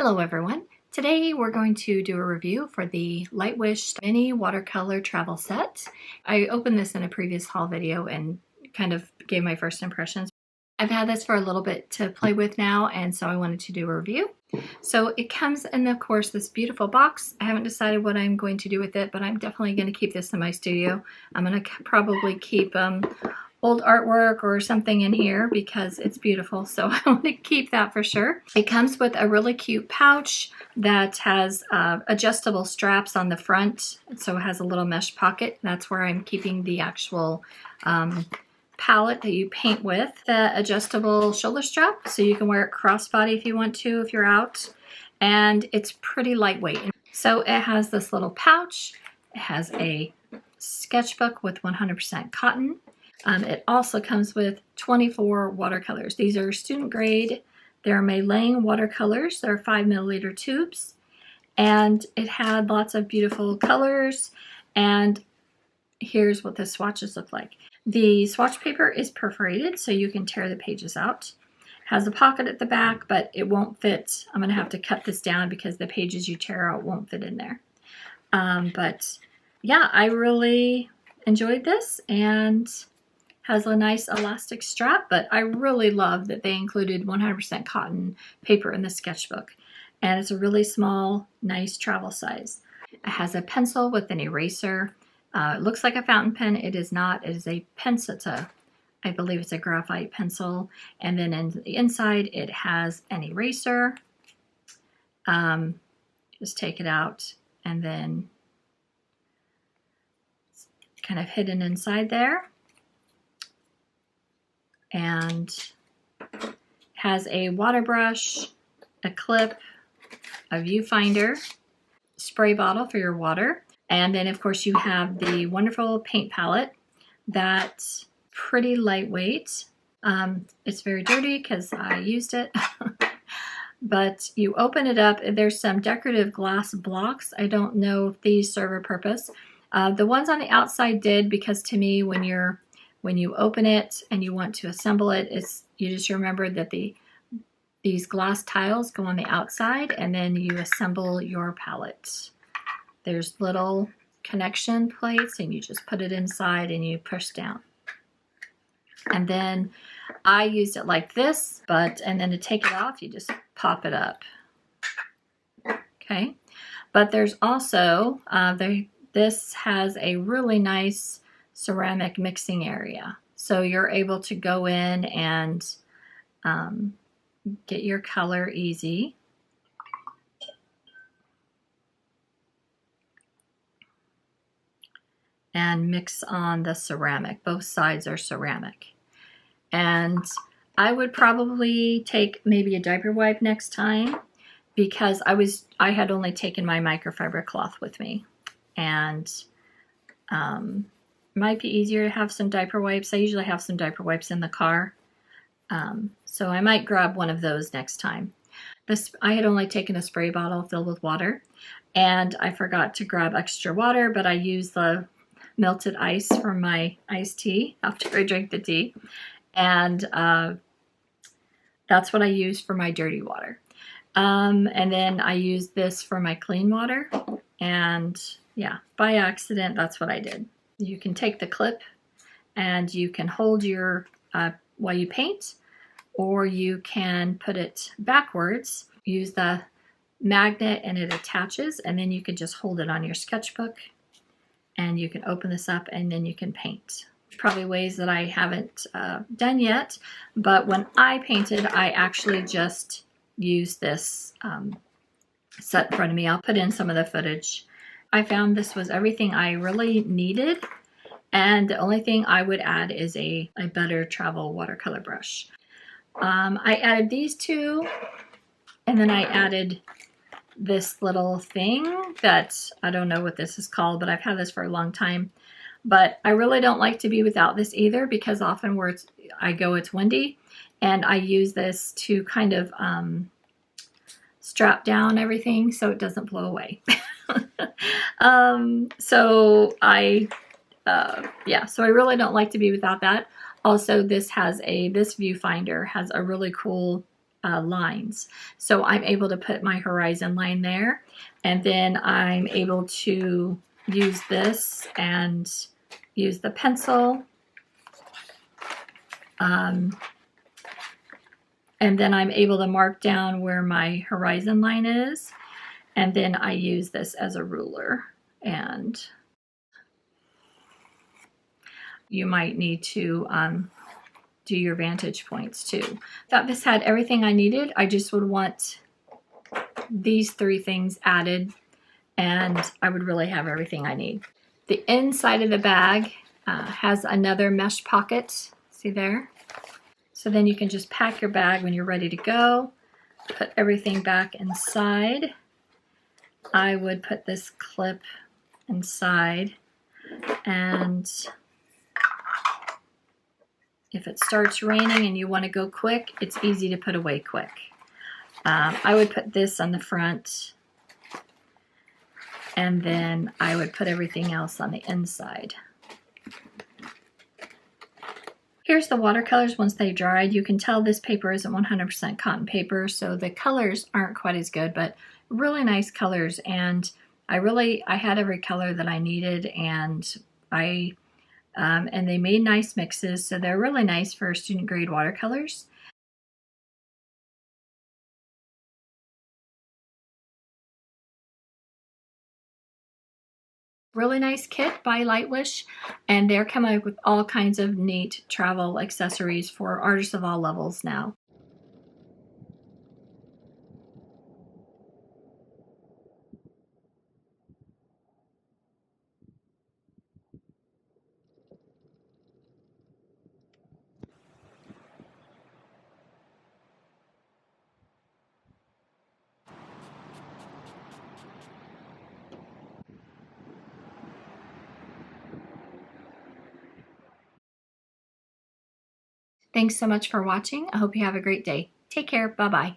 Hello everyone. Today we're going to do a review for the Lightwish Mini Watercolor Travel Set. I opened this in a previous haul video and kind of gave my first impressions. I've had this for a little bit to play with now, and so I wanted to do a review. So it comes in, of course, this beautiful box. I haven't decided what I'm going to do with it, but I'm definitely going to keep this in my studio. I'm going to probably keep old artwork or something in here because it's beautiful, so I want to keep that for sure. It comes with a really cute pouch that has adjustable straps on the front, so it has a little mesh pocket. That's where I'm keeping the actual palette that you paint with. The adjustable shoulder strap, so you can wear it crossbody if you want to, if you're out, and it's pretty lightweight. So it has this little pouch. It has a sketchbook with 100% cotton. It also comes with 24 watercolors. These are student grade. They're Malang watercolors. They're 5 milliliter tubes. And it had lots of beautiful colors. And here's what the swatches look like. The swatch paper is perforated, so you can tear the pages out. It has a pocket at the back, but it won't fit. I'm going to have to cut this down because the pages you tear out won't fit in there. But yeah, I really enjoyed this, and has a nice elastic strap, but I really love that they included 100% cotton paper in the sketchbook. And it's a really small, nice travel size. It has a pencil with an eraser. It looks like a fountain pen. It is not. It is a pencil. I believe it's a graphite pencil. And then in the inside, it has an eraser. Just take it out, and then it's kind of hidden inside there. And has a water brush, a clip, a viewfinder, spray bottle for your water, and then of course you have the wonderful paint palette that's pretty lightweight. It's very dirty because I used it, but you open it up and there's some decorative glass blocks. I don't know if these serve a purpose. The ones on the outside did, because to me, when you open it and you want to assemble it, you just remember that these glass tiles go on the outside, and then you assemble your palette. There's little connection plates, and you just put it inside and you push down. And then I used it like this, and then to take it off, you just pop it up. Okay, but there's also this has a really nice ceramic mixing area, so you're able to go in and get your color easy. And mix on the ceramic. Both sides are ceramic. And I would probably take maybe a diaper wipe next time, because I had only taken my microfiber cloth with me, and might be easier to have some diaper wipes. I usually have some diaper wipes in the car, so I might grab one of those next time. I had only taken a spray bottle filled with water, and I forgot to grab extra water, but I used the melted ice from my iced tea after I drank the tea, and that's what I used for my dirty water. And then I used this for my clean water, and yeah, by accident, that's what I did. You can take the clip and you can hold your, while you paint, or you can put it backwards, use the magnet and it attaches, and then you can just hold it on your sketchbook, and you can open this up and then you can paint. Probably ways that I haven't done yet, but when I painted, I actually just used this set in front of me. I'll put in some of the footage. I found this was everything I really needed, and the only thing I would add is a better travel watercolor brush. I added these two, and then I added this little thing that I don't know what this is called, but I've had this for a long time. But I really don't like to be without this either, because often where I go, it's windy, and I use this to kind of strap down everything so it doesn't blow away. So I really don't like to be without that. Also, this viewfinder has a really cool lines. So I'm able to put my horizon line there, and then I'm able to use this and use the pencil. And then I'm able to mark down where my horizon line is, and then I use this as a ruler. And you might need to do your vantage points too. Thought this had everything I needed. I just would want these 3 things added, and I would really have everything I need. The inside of the bag has another mesh pocket. See there? So then you can just pack your bag when you're ready to go. Put everything back inside. I would put this clip inside, and if it starts raining and you want to go quick, it's easy to put away quick. I would put this on the front, and then I would put everything else on the inside. Here's the watercolors once they dried. You can tell this paper isn't 100% cotton paper, so the colors aren't quite as good, but really nice colors. And I had every color that I needed, and and they made nice mixes, so they're really nice for student grade watercolors. Really nice kit by Lightwish, and they're coming up with all kinds of neat travel accessories for artists of all levels now. Thanks so much for watching. I hope you have a great day. Take care. Bye-bye.